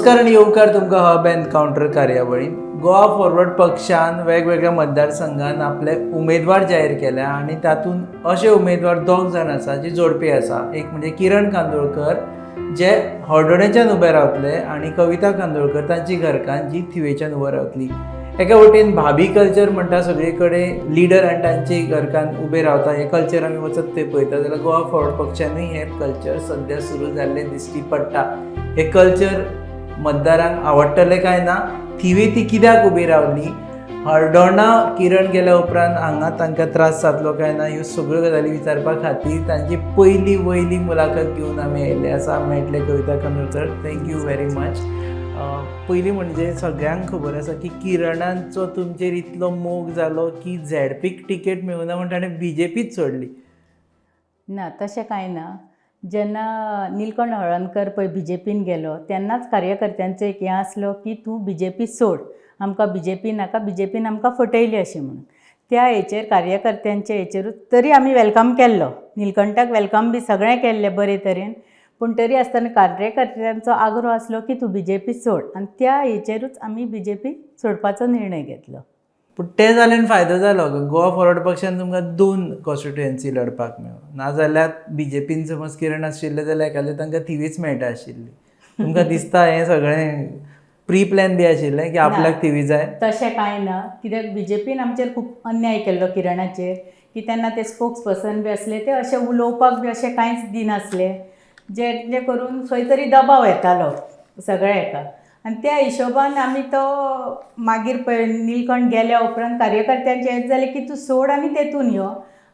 नमस्कार आणि येवकार तुमकां हब एनकाउंटर कार्यावळीन गोवा फॉरवर्ड पक्षान वेगवेगळ्या मतदारसंघान आपले उमेदवार जाहीर केल्या आणि तातून असे उमेदवार 2 जाण आसा जी जोडपी आसा. एक म्हणजे किरण कांदोळकर जे हळदोणेच्यान उबे रावतले आणि कविता कांदोळकर तांची घरकान्न जी थिवेच्यान उबे रावतली. एका वटेन भाभी कल्चर म्हणटा सगळे कडेन लिडर आनी तांची घरकान्न उबे रावता. हे कल्चर आमी वचत ते पळयता जाल्यार गोवा फॉरवर्ड पक्षानूय हे कल्चर सद्या सुरू जाल्लें दिश्टी पडटा. हे कल्चर मतदारांक आवडटलें काय ना, थिवी ती कित्याक उबी रावली, हळदोणा किरण गेल्या उपरांत हांगा तांकां त्रास जातलो काय ना, ह्यो सगळ्यो गजाली विचारपा खातीर तांची पयली मुलाखत घेवन आमी आयिल्ले आसा. मेळटले कविता कांदोळकर, थँक्यू व्हेरी मच. पयलीं म्हणजे सगळ्यांक खबर आसा की किरणांचो तुमचेर इतलो मोग जालो की झॅडपीक तिकेट मेळुना म्हण ताणें BJPच सोडली. ना तशें कांय ना. जेन्ना निलकंठ हळर्णकर पळय BJPन गेलो तेन्नाच कार्यकर्त्यांचो एक हें आसलो की तूं BJP सोड, आमकां BJP नाका, BJPन आमकां फटयली अशें म्हणून. त्या हेचेर कार्यकर्त्यांच्या हेचेरूच तरी आमी वेलकम केल्लो, निलकंठाक वेलकम बी सगळें केल्लें बरे तरेन. पूण तरी आसतना कार्यकर्त्यांचो आग्रो आसलो की तूं BJP सोड आनी त्या हेचेरूच आमी BJP सोडपाचो निर्णय घेतलो. पूण ते जाल्यान फायदो जालो. गोवा फॉरवर्ड पक्षान तुमकां 2 कॉन्स्टिट्युएन्सी लडपाक मेळ्ळो. नाजाल्यार BJPन समज किरण आशिल्ले जाल्यार एखादे तांकां थिवीच मेळटा आशिल्ली. तुमकां दिसता हें सगळें प्री प्लॅन बी आशिल्लें की आपल्याक थिवी जाय? तशें कांय ना. कित्याक BJPन आमचेर खूब अन्याय केल्लो किरणाचेर, की तेन्ना ते स्पोक्स पर्सन बी आसले ते अशें उलोवपाक बी अशें कांयच दिनासले, जे करून खंय तरी दबाव येतालो सगळ्या हेका. आनी त्या हिशोबान आमी तो मागीर पळय निलकंठ गेल्या उपरांत कार्यकर्त्यांचें हें जालें की तूं सोड आनी तेतून यो.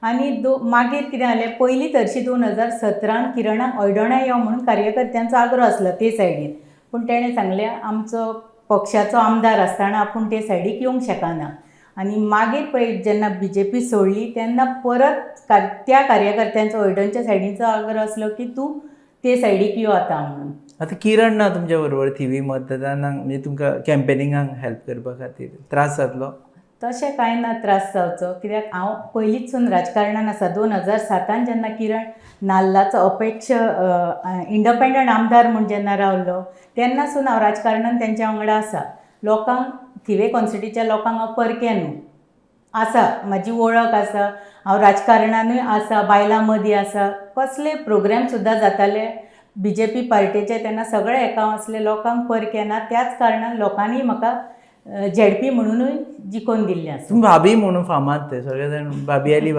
आनी मागीर कितें जालें, पयलीं तरशी 2017 किरणाक हळदोणा यो म्हणून कार्यकर्त्यांचो आग्रो आसलो ते सायडीन. पूण तेणें सांगलें आमचो पक्षाचो आमदार आसतना आपूण ते सायडीक येवंक शकना. आनी मागीर पळय जेन्ना BJP सोडली तेन्ना परत त्या कार्यकर्त्यांचो हळदोणच्या सायडीचो आग्रो आसलो की तूं ते सायडीक यो आतां म्हणून. आतां किरण ना तुमच्या बरोबर थिवी मतदानाक, म्हणजे तुमकां कॅम्पेनिंगाक हेल्प करपा खातीर त्रास जातलो? तशें कांय ना त्रास जावचो, कित्याक हांव पयलींचसून राजकारणान आसा. 2007 जेन्ना किरण नाल्लाचो अपेक्ष इंडिपेंडंट आमदार म्हूण जेन्ना रावलो तेन्नासून हांव राजकारणान तेंच्या वांगडा आसा. लोकांक थिवे कॉन्स्टिट्युच्या लोकांक हांव परकें न्हू आसा, म्हाजी वळख आसा, हांव राजकारणानूय आसा, बायलां मदीं आसा. कसले प्रोग्राम सुद्दां जाताले BJP पार्टीचे तेन्ना सगळे हेका असले लोकांक परकें ना. त्याच कारणान लोकांनी म्हाका ZP म्हणूनूय जिखोवन दिल्लें आसा. तुमी भाभी म्हणून फामाद ते सगळे जाण भाभी आली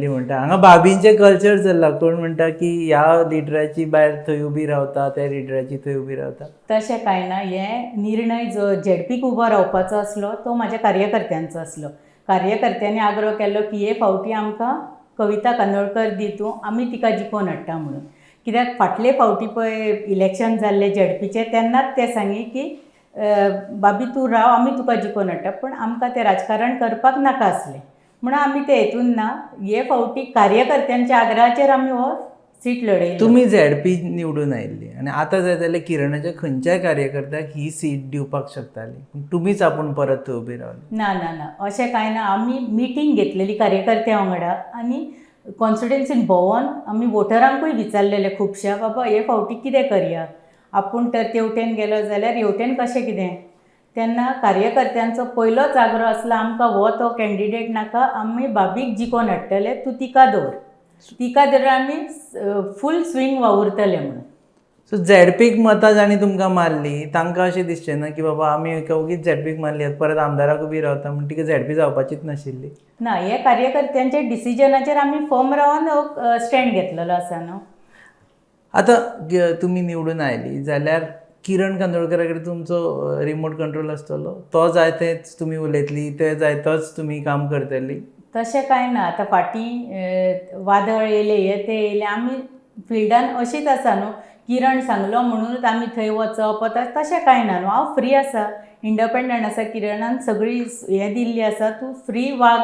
म्हणटा. हांगा भाभींचे कल्चर चल्ला. कोण म्हणटा की ह्या लिडराची बायल थंय उबी रावता, त्या लिडराची थंय उबी रावता. तशें कांय ना. हे निर्णय जो ZPक उबो रावपाचो आसलो तो म्हाज्या कार्यकर्त्यांचो आसलो. कार्यकर्त्यांनी आग्रो केल्लो की हे फावटी आमकां कविता कांदोळकर दितू, आमी तिका जिखोवन हाडटा म्हणून. कित्याक फाटले फावटी पळय इलेक्शन जाल्ले ZPचे तेन्नाच ते सांगी की बाबी तूं राव, आमी तुका जिखोवन हाडटा. पूण आमकां तें राजकारण करपाक नाका आसलें म्हणून आमी ते हेतून ना. हे फावटी कार्यकर्त्यांच्या आग्रहाचेर आमी हो सीट लडयली. तुमी ZP निवडून आयिल्ली आनी आतां जाय जाल्यार किरणाच्या खंयच्याय कार्यकर्त्याक ही सीट दिवपाक शकताली, पूण तुमीच आपूण परत थंय उबी रावली. ना ना ना अशें कांय ना. आमी मिटींग घेतलेली कार्यकर्त्यां वांगडा आनी कॉन्स्टिट्युएन्सीन भोंवोन आमी वोटरांकूय विचारलेले खुबश्या, बाबा हे फावटी कितें करया, आपूण तर तेवटेन गेलो जाल्यार हेवटेन कशें कितें. तेन्ना कार्यकर्त्यांचो पयलोच आग्रो आसलो आमकां हो तो कॅन्डिडेट नाका, आमी भाभीक जिखोवन हाडटले, तूं तिका दवर. तिका दवर आमी फूल स्विंग वावुरतले म्हणून. सो ZPक मतां जाणी तुमकां मारली, तांकां अशें दिसचें ना की बाबा आमी एका उगीच ZPक मारली परत आमदाराक उबी रावता म्हणून तिका ZP जावपाचीच नाशिल्ली? ना, हे कार्यकर्त्यांच्या डिसिजनाचेर आमी फर्म रावन स्टँड घेतलेलो आसा न्हू. आतां तुमी निवडून आयली जाल्यार किरण कांदोळकरा कडेन तुमचो रिमोट कंट्रोल आसतलो. तो जाय तेच तुमी उलयतली, ते जाय तोच तुमी काम करतली? तशें कांय ना. आतां फाटीं वादळ येयले, हे ते येयले, आमी फिल्डान अशीच आसा न्हू. किरण सांगलो म्हणूनच आमी थंय वचप तशें कांय ना न्हू. हांव फ्री आसा, इंडिपेंडंट आसा. किरणान सगळी हें दिल्ली आसा, तूं फ्री वाग,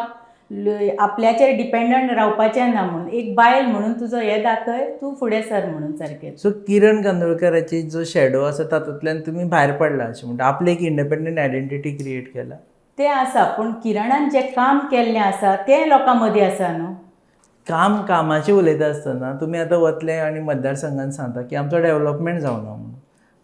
आपल्याचेर डिपेंडंट रावपाचें ना म्हणून. एक बायल म्हणून तुजो हें दाखय, तूं फुडें सर म्हणून सारकें. सो किरण कांदोळकराची जो शॅडो आसा तातूंतल्यान तुमी भायर पडला अशें म्हणटा. आपली एक इंडिपेंडंट आयडेंटिटी क्रिएट केला. तें आसा, पूण किरणान जें काम केल्लें आसा तें लोकां मदीं आसा न्हू. कामाचें उलयता आसतना तुमी आतां वतले आनी मतदारसंघान सांगता की आमचो डेव्हलपमेंट जावना म्हणून.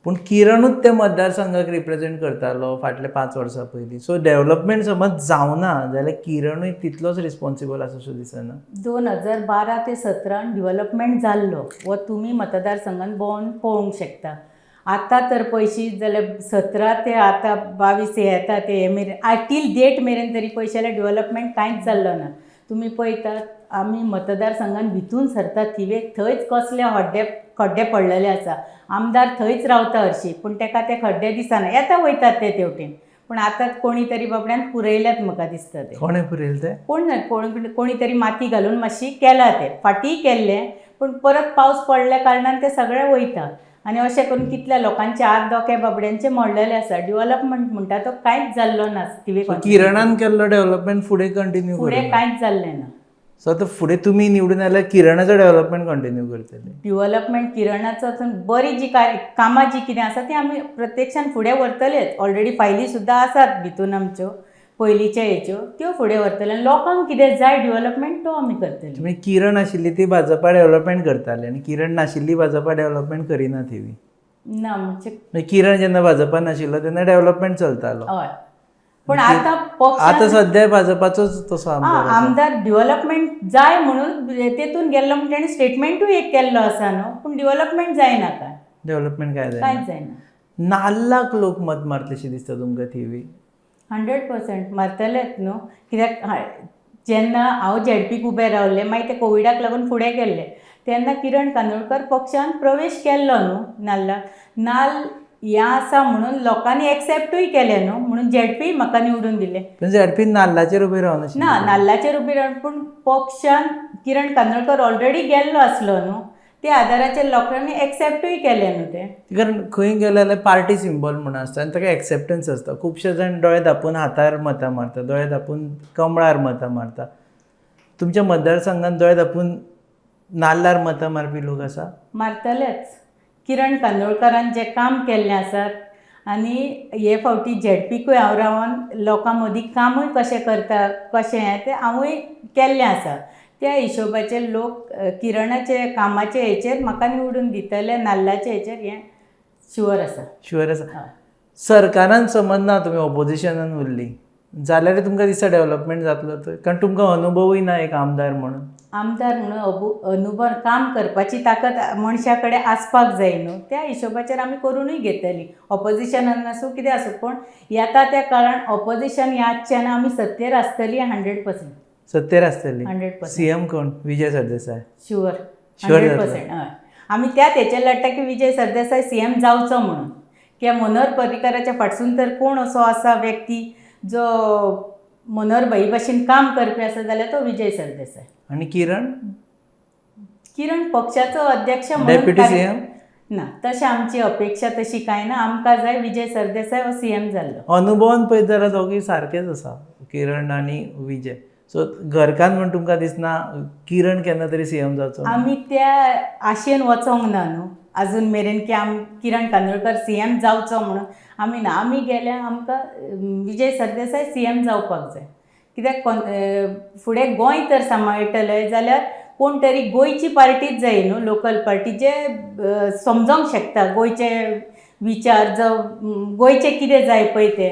पूण किरणूच त्या मतदारसंघाक रिप्रेझेंट करतालो फाटले 5 वर्सां पयलीं. सो डेव्हलपमेंट समज जावना जाल्यार किरणूय तितलोच रिस्पॉन्सिबल आसा अशें दिसना. 2012 ते 17 डेव्हलपमेंट जाल्लो वो तुमी मतदारसंघान भोंवन पळोवंक शकता. आतां तर पयशी जाल्यार 17 ते आतां 22 हे येता ते हे मेरेन टील डेट मेरेन तरी पयशे जाल्यार डेव्हलपमेंट कांयच जाल्लो ना. तुमी पळयतात आमी मतदारसंघान भितून सरतात थिवे थंयच कसले खड्डे पडलेले आसा. आमदार थंयच रावता हरशीं पूण ताका ते खड्डे दिसना येता वयतात ते तेवटेन. पूण आतां कोणी तरी बाबड्यान पुरयल्यात म्हाका दिसता ते. कोणें पुरयलें तें? कोणी तरी माती घालून मातशी केला ते फाटींय केल्ले पूण परत पावस पडल्या कारणान ते सगळे वयता आनी अशें करून कितल्या लोकांचे हात दोके बाबड्यांचे मोडलेले आसा. डेव्हलपमेंट म्हणटा तो कांयच जाल्लो ना. किरणान केल्लो डेव्हलपमेंट फुडें कंटिन्यू फुडें कांयच जाल्लें ना. सो आतां फुडें तुमी निवडून आयल्यार किरणाचो डेव्हलपमेंट कंटिन्यू करतले. डेव्हलपमेंट किरणाचो बरी जी कामां जी कितें आसा ती आमी प्रत्यक्षान फुडें व्हरतलेच. ऑलरेडी फायली सुद्दां आसात भितून आमच्यो पयलींच्या हेच्यो त्यो फुडें व्हरतले आनी लोकांक कितें जाय डेव्हलपमेंट तो आमी करतले. तुमी किरण आशिल्ली ती भाजपा डेव्हलपमेंट करताली आनी किरण नाशिल्ली भाजपा डेव्हलपमेंट करिना थिवी. ना म्हणजे किरण जेन्ना भाजपान नाशिल्लो तेन्ना डेव्हलपमेंट चलतालो. हय पूण आतां पक्ष आतां सद्या भाजपाचोच तसो आमदार डेव्हलपमेंट जाय म्हणून तेतून गेल्लो म्हणून ताणें स्टेटमेंटूय एक केल्लो आसा न्हू पूण डेव्हलपमेंट जायना काय. डेव्हलपमेंट कांयच जायना. नाल्लाक लोक मत मारतलेशें दिसता तुमकां थिवी? 100% मारतलेच न्हू. कित्याक जेन्ना हांव झेडपीक उबें रावल्लें मागीर ते कोविडाक लागून फुडें गेल्ले तेन्ना किरण कांदोळकर पक्षान प्रवेश केल्लो न्हू नाल्लाक. नाल्ल हें आसा म्हणून लोकांनी एक्सेप्टूय केलें न्हू म्हणून झेडपी म्हाका निवडून दिलें. पण झेडपी नाल्लाचेर उबी रावनाशिल्ली ना नाल्लाचेर उबी रावन पूण पक्षान किरण कांदोळकर ऑलरेडी गेल्लो आसलो न्हू त्या आदाराचेर लोकांनी एक्सेप्टूय केलें न्हू तें. कारण खंय गेले जाल्यार पार्टी सिंबल म्हणून आसता आनी ताका एक्सेप्टन्स आसता. खुबशे जाण दोळे धापून हातार मतां मारता, दोळे धापून कमळार मतां मारता. तुमच्या मतदारसंघान दोळे धापून नाल्लार मतां मारपी लोक आसा? मारतलेच. किरण कांदोळकरान जें काम केल्लें आसात आनी हे फावटी झेडपीकूय हांव रावन लोकां मदीं कामूय कशें करता कशें हें तें हांवूय केल्लें आसा. त्या हिशोबाचेर लोक किरणाचे कामाचे हेचेर म्हाका निवडून दितले नाल्लाचे हेचेर हें शुअर आसा. शुअर आसा. सरकारान समज ना तुमी ऑपोजिशनान उरली जाल्यार तुमकां दिसता डेव्हलपमेंट जातलो थंय? कारण तुमकां अनुभवूय ना एक आमदार म्हणून. आमदार म्हणून अनुभव काम करपाची ताकद मनशा कडेन आसपाक जाय न्हू त्या हिशोबाचेर आमी करूनय घेतली. ऑपोजिशनान आसूं कितें आसूं पूण येता त्या काळान ऑपोजिशन यादचें ना आमी सत्तेर आसतली 100%. सत्तेर आसतली 100%. सीएम कोण? विजय सरदेसाय. शुअर 100%. हय आमी त्याच हेचेर लढटा की विजय सरदेसाय सीएम जावचो म्हणून. कित्याक मनोहर पर्रीकाराच्या फाटसून तर कोण असो आसा व्यक्ती जो मनोहर भाई भाशेन काम करपी आसा जाल्यार तो विजय सरदेसाय. आनी किरण? किरण पक्षाचो अध्यक्ष डेप्युटी सीएम ना तशें आमची अपेक्षा तशी कांय ना. आमकां जाय विजय सरदेसाय हो सीएम जाल्लो. अनुभवान पळयत जाल्यार दोगूय सारकेच आसा किरण आनी विजय. सो घरकान म्हण तुमकां दिसना किरण केन्ना तरी सीएम जावचो? आमी त्या आशेन वचोंक ना न्हू अजून मेरेन की किरण कांदोळकर सीएम जावचो म्हणून आमी ना. आमी गेल्यार आमकां विजय सरदेसाय सीएम जावपाक जाय. कित्याक फुडें गोंय तर सांबाळटले जाल्यार कोण तरी गोंयची पार्टीच जाय न्हू लोकल पार्टी जे समजोंक शकता गोंयचे विचार जो गोंयचे कितें जाय पळय ते.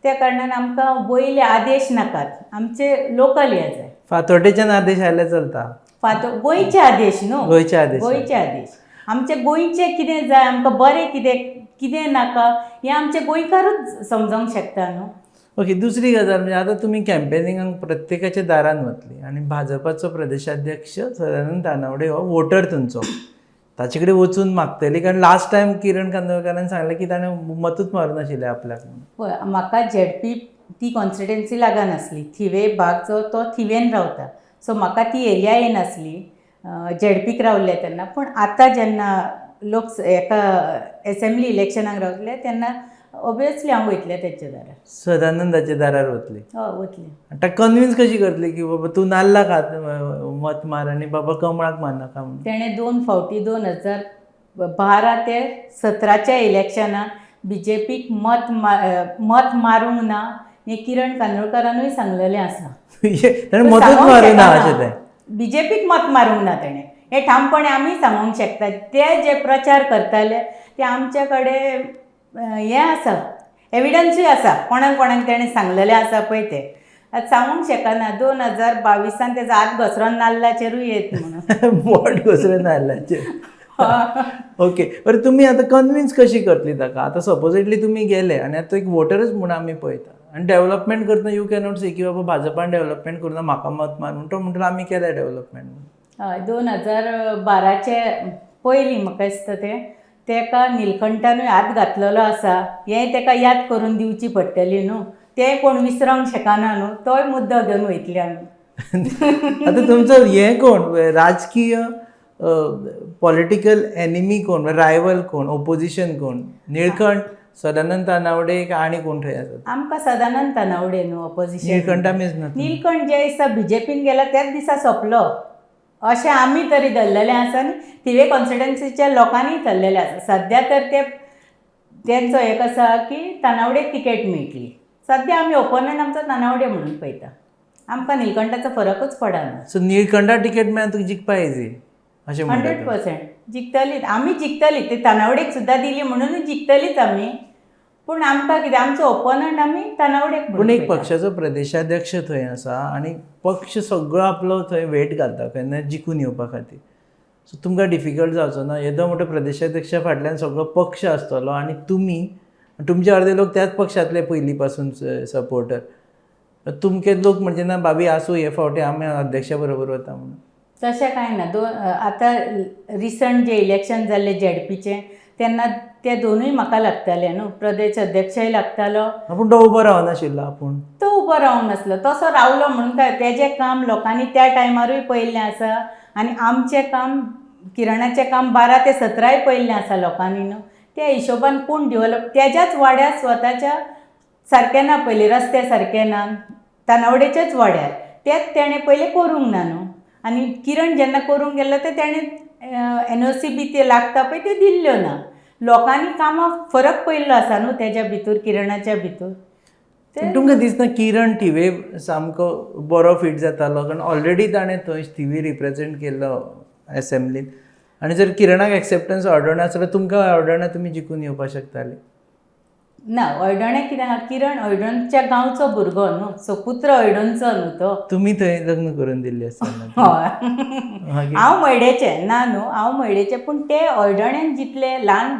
त्या कारणान आमकां वयले आदेश नाकात आमचे लोकल हे जाय. फातोर्डेच्यान आदेश आयले चलता? गोंयचे आदेश न्हू गोंयचे आदेश. गोंयचे आदेश. आमचे गोंयचे कितें जाय आमकां बरें कितें नाका हें आमचे गोंयकारूच समजोंक शकता न्हू. ओके. दुसरी गजाल म्हणजे आतां तुमी कॅम्पेनिंगाक प्रत्येकाच्या दारान वतली आनी भाजपाचो प्रदेशाध्यक्ष सदानंद तानावडे हो वोटर थंयचो ताचे कडेन वचून मागतली. कारण लास्ट टायम किरण कांदोळकरान सांगलें की ताणें मतूच मारूनाशिल्लें आपल्याक. पळय म्हाका झेडपी ती कॉन्स्टिट्युएन्सी लागनासली. थिवे भाग जो तो थिवेन रावता सो म्हाका ती एरिया येनासली झेडपीक रावल्ले तेन्ना. पूण आतां जेन्ना लोक एका एसेंब्ली इलेक्शनाक रावले तेन्ना ऑब्वियसली हांव वयतलें तेच्या दारार. सदानंदाच्या दारार वतली? हय वतलें. आतां कन्विन्स कशी करतली की बाबा तूं नाल्लाक मत मार आनी बाबा कमळाक मारनाका म्हणून? तेणें 2 फावटी 2012 ते 17च्या इलेक्शनान बीजेपीक मत मारूंक ना हें किरण कांदोळकरानूय सांगलेलें आसा. ताणें मतूच मारूंक ना अशें तें. बीजेपीक मत मारूंक ना तेणें. हे ठामपणे आमी सांगूंक शकता. ते जे प्रचार करताले ते आमचे कडेन हें आसा, एविडन्सूय आसा, कोणाक कोणाक तेणें सांगलेलें आसा पळय ते. आतां सांगूंक शकना 2022 तेजो हात घसरोन नाल्लाचेरूय येत म्हणून. बोट घसरून नाल्लाचेर. ओके, बरं तुम्ही आता कन्विन्स कशी करतली ताका? आता सपोजिटली तुम्ही गेले आणि आता एक वोटरच म्हणून आमी पळयता आणि डेव्हलपमेंट करतना यू कॅनॉट से की बाबा भाजपान डेव्हलपमेंट करना म्हाका मत मार म्हणून तो म्हणटा आमी केलें डेव्हलपमेंट. हय 2012चे पयलीं म्हाका दिसता तेका निलकंठानूय हात घातलेलो आसा. हें तेका याद करून दिवची पडटली न्हू, तें कोण विसरोंक शकना न्हू, तोय मुद्दो घेवन वयतली आमी. आता तुमचो हें कोण राजकीय पॉलिटिकल एनिमी कोण, रायवल कोण, ओपोजिशन कोण? निळकंठ, सदानंद तानावडे काय आनी कोण थंय आसात? आमकां सदानंद तानावडे न्हू ऑपोजिशन. निळकंठा मीस ना? निलकंठ जे दिसा बीजेपीन गेला त्याच दिसा सोंपलो अशें आमी तरी धरलेलें आसा आनी थिवे कॉन्स्टिट्युएन्सीच्या लोकांनी धरलेलें आसा. सद्या तर तेंचो एक आसा की तानावडेक तिकेट मेळटली. सद्या आमी ओपोनंट आमचो तानावडे म्हणून पळयता. आमकां निलकंठाचो फरकूच पडना. सो निळकंठा तिकेट मेळून तुका जिखपा इजी अशें म्हणटा? 100% जिखतलीच आमी, जिखतली. ते तानावडेक सुद्दां दिली म्हणूनच जिखतलीच आमी. पूण आमकां कितें, आमचो ओपोनंट आमी तानावडेक. पूण एक पक्षाचो प्रदेशाध्यक्ष थंय आसा आनी पक्ष सगळो आपलो थंय वेट घालता केन्ना जिखून येवपा खातीर. सो तुमकां डिफिकल्ट जावचो ना? येदो मोठो प्रदेशाध्यक्षा फाटल्यान सगळो पक्ष आसतलो आनी तुमी, तुमचे अर्दे लोक त्याच पक्षांतले पयलीं पासून सपोर्टर. तुमके लोक म्हणजे ना बाबी आसूं हे फावटी आमी अध्यक्षा बरोबर वता म्हणून? तशें कांय ना. आतां रिसंट जे इलेक्शन जाल्ले जेडपीचे तेन्ना ते दोनूय म्हाका लागताले न्हू. प्रदेश अध्यक्षय लागतालो. पूण तो उबो रावनाशिल्लो आपूण? तो उबो रावंक नासलो, तसो रावलो म्हणून काय. तेजें काम लोकांनी त्या टायमारूय पळयल्लें आसा आनी आमचें काम, किरणाचें काम 12 ते 17 पळयल्लें आसा लोकांनी न्हू. त्या हिशोबान कोण डेवलप, तेज्याच वाड्यार स्वताच्या सारकें ना पयलीं, रस्ते सारके ना. तानावडेच्याच वाड्यार तेच तेणें पयलीं करूंक ना न्हू. आनी किरण जेन्ना करूंक गेल्लो ते तेणें NOC बी ते लागता पळय ते दिल्ल्यो ना. लोकांनी कामां फरक पयल्लो आसा न्हू तेज्या भितर, किरणाच्या भितर. तुमकां दिसना किरण थिवे सामको बरो फिट जातालो? कारण ऑलरेडी ताणें थंय थिवी रिप्रेझेंट केल्लो एसेंब्लीन आनी जर किरणाक एक्सेप्टन्स ऑर्डर ना जाल्यार तुमकां ऑर्डर ना, तुमी जिखून येवपाक शकताले? ना, हळडणे कितें आहा, किरण हळडणच्या गांवचो भुरगो न्हू, सपुत्र हळडणचो न्हू तो. तुमी थंय लग्न करून दिल्ली आसता? हय, हांव मयडेचें ना न्हू, हांव मयडेचें. पूण ते हळडण्यान जितले ल्हान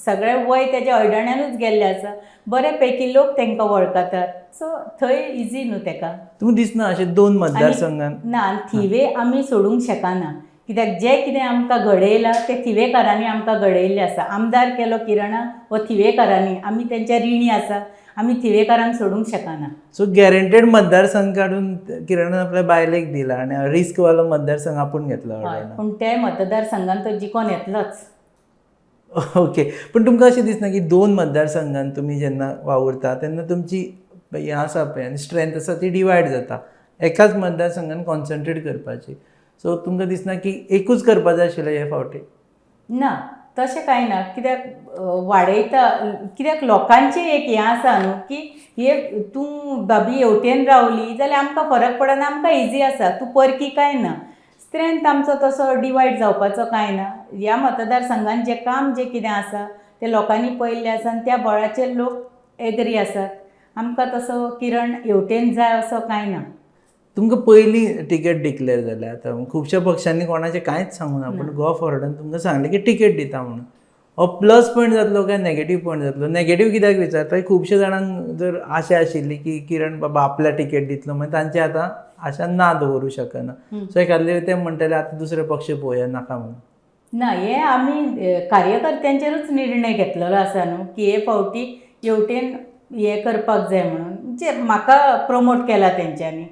सगळें वय तेजे हळडण्यानूच गेल्लें आसा. बरे पैकी लोक तांकां वळखतात. सो थंय इजी न्हू तेका. तुमकां दिसना अशें 2 मतदारसंघान? ना, थिवे आमी सोडूंक शकना. कित्याक जें कितें आमकां घडयलां तें थिवेकारांनी आमकां घडयल्लें आसा. आमदार केलो किरणा हो थिवेकारांनी. आमी तेंचे रिणी आसा. आमी थिवेकारांक सोडूंक शकना. सो गॅरंटेड मतदारसंघ काडून किरणान आपल्या बायलेक दिला आनी रिस्कवालो मतदारसंघ आपूण घेतलो? हय, पूण ते मतदारसंघान तो जिखोन येतलोच. ओके, पूण तुमकां अशें दिसना की 2 मतदारसंघान तुमी जेन्ना वावुरता तेन्ना तुमची हें आसा पळय स्ट्रेंथ आसा ती डिवायड जाता. एकाच मतदारसंघान कॉन्सन्ट्रेट करपाची. सो तुमकां दिसना की एकूच करपा जाय आशिल्लें हे फावटी? ना, तशें कांय ना. कित्याक वाडयता, कित्याक लोकांचें एक हें आसा न्हू की हे तूं बाबी हेवटेन रावली जाल्यार आमकां फरक पडना, आमकां इजी आसा. तूं परकी कांय ना. स्ट्रेंथ आमचो तसो डिवायड जावपाचो कांय ना. ह्या मतदारसंघान जें काम जें कितें आसा तें लोकांनी पळयल्लें आसा आनी त्या बळाचेर लोक एग्री आसात. आमकां तसो किरण हेवटेन जाय असो कांय ना. तुमकां पयलीं टिकेट डिक्लेअर जाल्या? आतां खुबश्या पक्षांनी कोणाचें कांयच सांगूं ना, पूण गोवा फॉरवर्डान तुमकां सांगलें की टिकेट दिता म्हणून. हो प्लस पॉयंट जातलो काय नेगेटीव पॉयंट जातलो? नेगेटीव कित्याक विचारता, खुबश्या जाणांक जर आशा आशिल्ली की किरण बाबा आपल्या टिकेट दितलो मागीर तांचे आतां आशा ना दवरूं शकना. सो एखाद्या ते म्हणटाले आतां दुसरे पक्ष पळोवया नाका म्हणून. ना, हे आमी कार्यकर्त्यांचेरूच निर्णय घेतलेलो आसा न्हू की हे फावटी हेवटेन हें करपाक जाय म्हणून. जे म्हाका प्रमोट केला तेंच्यांनी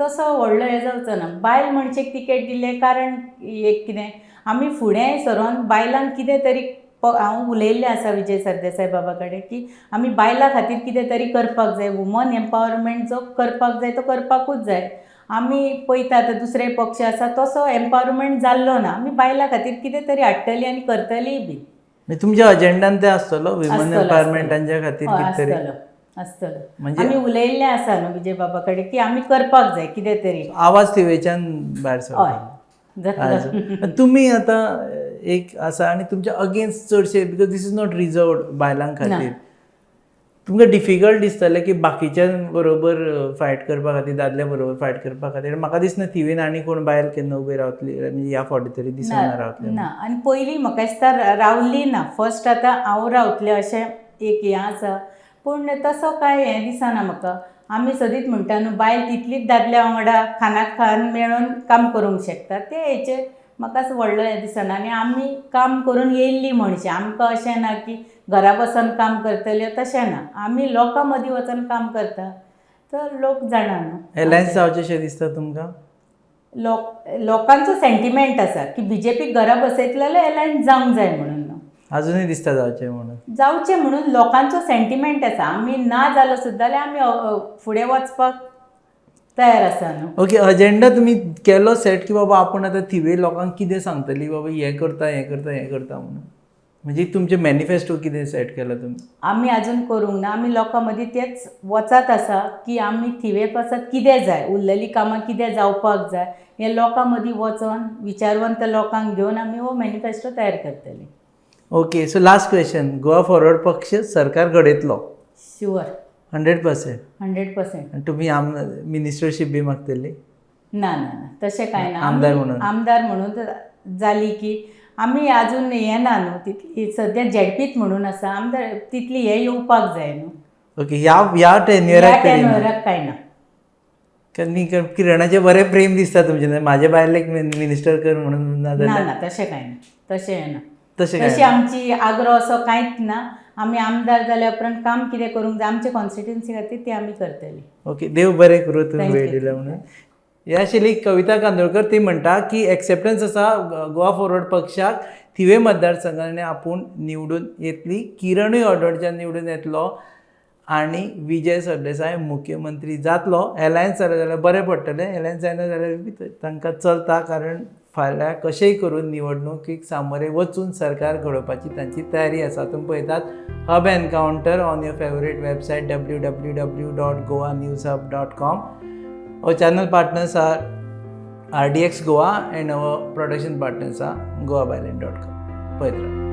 तसो व्हडलो हें जावचो ना. बायल मनशेक तिकेट दिलें कारण एक कितें आमी फुडें सरोन बायलांक कितें तरी, हांव उलयल्लें आसा विजय सरदेसाय बाबा कडेन की आमी बायलां खातीर कितें तरी करपाक जाय. वुमन एम्पावरमेंट जो करपाक जाय तो करपाकूच जाय. आमी पळयता आतां दुसरे पक्ष आसा तसो एम्पावरमेंट जाल्लो ना. आमी बायलां खातीर कितें तरी हाडटली आनी करतलीय बी. तुमच्या अजेंडान ते आसतलो विमन एम्पावरमेंटांच्या खातीर कितें तरी? आसतलो. आमी उलयल्लें आसा न्हू विजय बाबा कडेन की आमी करपाक जाय कितें तरी. आवाज थिवेच्यान भायर सरता? हय, जातलो. तुमी आतां एक आसा आनी तुमच्या अगेन्स्ट चडशे because this is not reserved बायलां खातीर तुमकां डिफिकल्ट दिसतलें की बाकीच्या बरोबर फायट करपा खातीर दादल्या बरोबर फायट करपा खातीर म्हाका दिसना थिवेन आनी कोण बायल केन्ना उबी रावतली म्हणजे ह्या फावटी तरी दिसना रावतले ना आनी पयलीं म्हाका दिसता रावली ना फर्स्ट आतां हांव रावतलें अशें एक हें आसा पूण तसो कांय हें दिसना म्हाका आमी सदींच म्हणटा न्हू बायल तितलीच दादल्या वांगडा खानाक खान मेळून काम करूंक शकता ते हेचेर म्हाका असं व्हडलो हें दिसना आनी आमी काम करून येयल्लीं मनशां आमकां अशें ना की घरा बसून काम करतले तशें ना आमी लोकां मदीं वचून काम करता तर लोक जाणा न्हू एलायन्स जावचेशें दिसता तुमकां लोकांचो सेंटिमेंट आसा की बीजेपी घरा बसयतले जाल्यार एलायन्स जावंक जाय म्हणून अजुनूय दिसता जावचें म्हणून जावचें म्हणून लोकांचो सेंटिमेंट आसा आमी ना जालो सुद्दां जाल्यार आमी फुडें वचपाक तयार आसा न्हू ओके अजेंडा तुमी केलो सेट की बाबा आपूण आतां थिवे लोकांक कितें सांगतली बाबा हें करता हें करता हें करता म्हणून म्हणजे तुमचें मॅनिफेस्टो कितें सेट केला तुमी आमी आजून करूंक ना आमी लोकां मदीं तेच वचत आसा की आमी थिवे पासत कितें जाय उरलेलीं कामां कितें जावपाक जाय हें लोकां मदीं वचोन विचारवंत लोकांक घेवन आमी हो मॅनिफेस्टो तयार करतलीं okay so last question Goa forward पक्ष सरकार घडयतलो शुअर 100%. 100%. आनी तुमी मिनिस्टरशीप बी मागतली ना ना ना तशें कांय ना आमदार म्हणून आमदार म्हणून जाली की आमी आजून हें ना न्हू तितली सद्या झेडपीत म्हणून आसा आमदार तितली हें येवपाक जाय न्हू ओके ह्या टेन्युअराक कांय ना किरणाचें बरें प्रेम दिसता तुमचें म्हाजे बायलेक मिनिस्टर कर म्हणून ना ना तशें कांय ना तशें ना तशें तशी आमची आग्रो असो कांयच ना आमी आमदार जाल्या उपरांत काम कितें करूंक जाय आमचे कॉन्स्टिट्युन्सी खातीर ती आमी करतली ओके देव बरें करूं तुमी वेळ दिला म्हणून हे आशिल्ली कविता कांदोळकर ती म्हणटा की एक्सेप्टन्स आसा गोवा फॉरवर्ड पक्षाक थिवे मतदारसंघांनी आपूण निवडून येतली किरणूय ऑर्डरच्यान निवडून येतलो आनी विजय सरदेसाय मुख्यमंत्री जातलो एलायन्स जालें जाल्यार बरें पडटलें एलायन्स जायना जाल्यार तांकां चलता कारण फाल्यां कशेंय करून निवडणुकीक सामोरे वचून सरकार घडोवपाची तांची तयारी आसा तुमी पळयतात hub encounter on your favourite website www.goanewshub.com Our channel partners are RDX Goa and our production partners are goabyland.com.